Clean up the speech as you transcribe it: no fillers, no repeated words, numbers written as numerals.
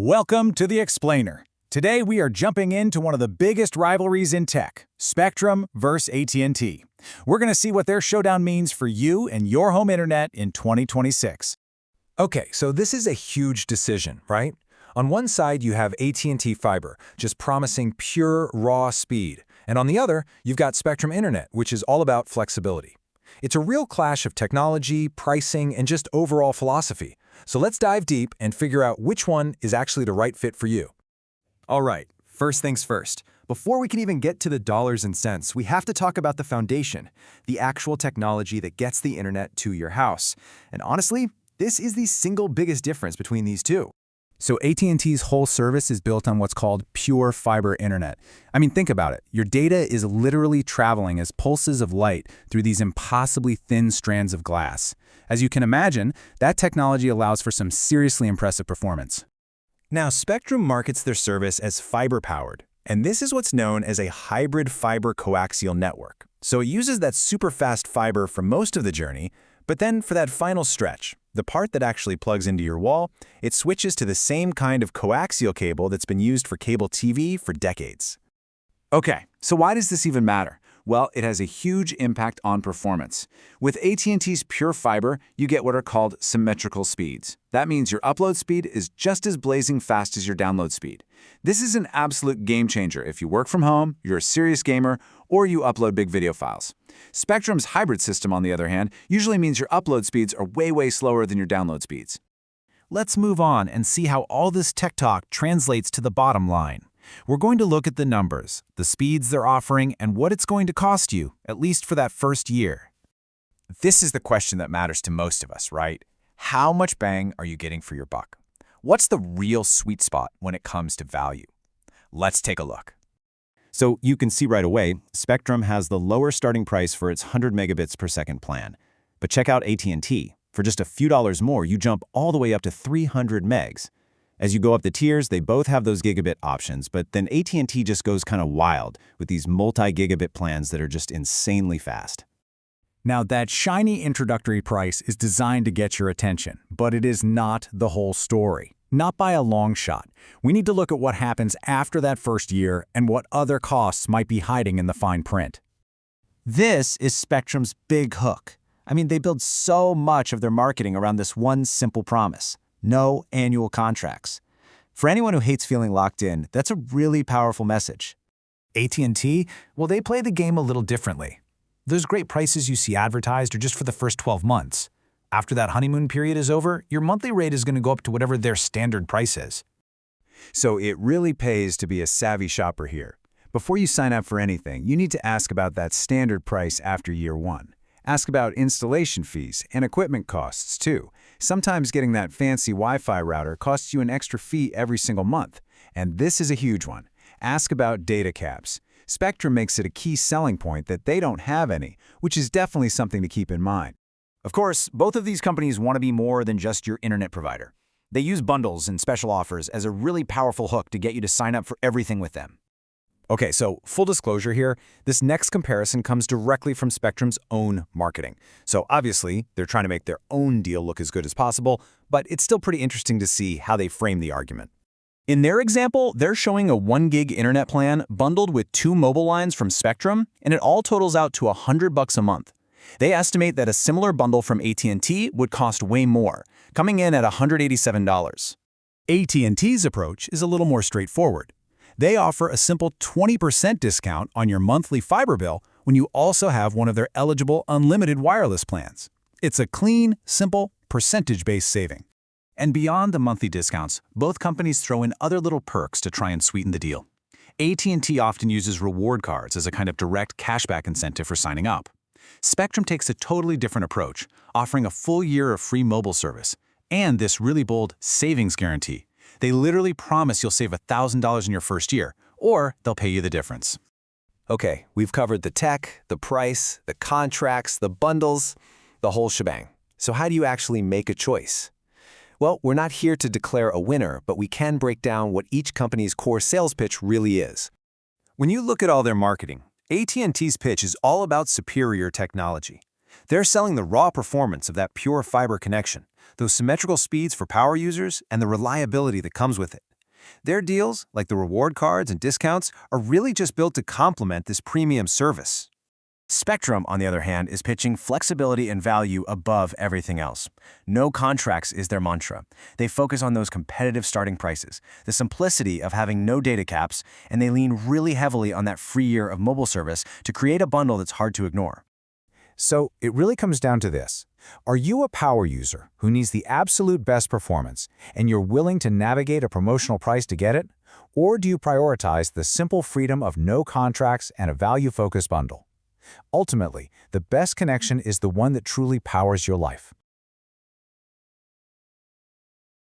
Welcome to The Explainer. Today we are jumping into one of the biggest rivalries in tech, Spectrum versus AT&T. We're going to see what their showdown means for you and your home internet in 2026. Okay, so this is a huge decision, right? On one side, you have AT&T Fiber, just promising pure, raw speed. And on the other, you've got Spectrum Internet, which is all about flexibility. It's a real clash of technology, pricing, and just overall philosophy. So let's dive deep and figure out which one is actually the right fit for you. All right, first things first. Before we can even get to the dollars and cents, we have to talk about the foundation, the actual technology that gets the internet to your house. And honestly, this is the single biggest difference between these two. So AT&T's whole service is built on what's called pure fiber internet. I mean, think about it. Your data is literally traveling as pulses of light through these impossibly thin strands of glass. As you can imagine, that technology allows for some seriously impressive performance. Now, Spectrum markets their service as fiber-powered, and this is what's known as a hybrid fiber coaxial network. So it uses that super-fast fiber for most of the journey, but then for that final stretch, the part that actually plugs into your wall, it switches to the same kind of coaxial cable that's been used for cable TV for decades. Okay, so why does this even matter? Well, it has a huge impact on performance. With AT&T's Pure Fiber, you get what are called symmetrical speeds. That means your upload speed is just as blazing fast as your download speed. This is an absolute game changer if you work from home, you're a serious gamer, or you upload big video files. Spectrum's hybrid system, on the other hand, usually means your upload speeds are way slower than your download speeds. Let's move on and see how all this tech talk translates to the bottom line. We're going to look at the numbers, the speeds they're offering, and what it's going to cost you, at least for that first year. This is the question that matters to most of us, right? How much bang are you getting for your buck? What's the real sweet spot when it comes to value? Let's take a look. So you can see right away, Spectrum has the lower starting price for its 100 megabits per second plan. But check out AT&T. For just a few dollars more, you jump all the way up to 300 megs. As you go up the tiers, they both have those gigabit options, but then AT&T just goes kind of wild with these multi-gigabit plans that are just insanely fast. Now, that shiny introductory price is designed to get your attention, but it is not the whole story. Not by a long shot. We need to look at what happens after that first year and what other costs might be hiding in the fine print. This is Spectrum's big hook. I mean, they build so much of their marketing around this one simple promise: no annual contracts. For anyone who hates feeling locked in, that's a really powerful message. AT&T, well, they play the game a little differently. Those great prices you see advertised are just for the first 12 months. After that honeymoon period is over, your monthly rate is going to go up to whatever their standard price is. So it really pays to be a savvy shopper here. Before you sign up for anything, you need to ask about that standard price after year one. Ask about installation fees and equipment costs, too. Sometimes getting that fancy Wi-Fi router costs you an extra fee every single month. And this is a huge one. Ask about data caps. Spectrum makes it a key selling point that they don't have any, which is definitely something to keep in mind. Of course, both of these companies want to be more than just your internet provider. They use bundles and special offers as a really powerful hook to get you to sign up for everything with them. Okay, so full disclosure here, this next comparison comes directly from Spectrum's own marketing. So obviously, they're trying to make their own deal look as good as possible, but it's still pretty interesting to see how they frame the argument. In their example, they're showing a 1 gig internet plan bundled with 2 mobile lines from Spectrum, and it all totals out to $100 a month. They estimate that a similar bundle from AT&T would cost way more, coming in at $187. AT&T's approach is a little more straightforward. They offer a simple 20% discount on your monthly fiber bill when you also have one of their eligible unlimited wireless plans. It's a clean, simple, percentage-based saving. And beyond the monthly discounts, both companies throw in other little perks to try and sweeten the deal. AT&T often uses reward cards as a kind of direct cashback incentive for signing up. Spectrum takes a totally different approach, offering a full year of free mobile service and this really bold savings guarantee. They literally promise you'll save $1,000 in your first year, or they'll pay you the difference. Okay, we've covered the tech, the price, the contracts, the bundles, the whole shebang. So how do you actually make a choice? Well, we're not here to declare a winner, but we can break down what each company's core sales pitch really is. When you look at all their marketing, AT&T's pitch is all about superior technology. They're selling the raw performance of that pure fiber connection, those symmetrical speeds for power users, and the reliability that comes with it. Their deals, like the reward cards and discounts, are really just built to complement this premium service. Spectrum, on the other hand, is pitching flexibility and value above everything else. No contracts is their mantra. They focus on those competitive starting prices, the simplicity of having no data caps, and they lean really heavily on that free year of mobile service to create a bundle that's hard to ignore. So it really comes down to this. Are you a power user who needs the absolute best performance and you're willing to navigate a promotional price to get it? Or do you prioritize the simple freedom of no contracts and a value-focused bundle? Ultimately, the best connection is the one that truly powers your life.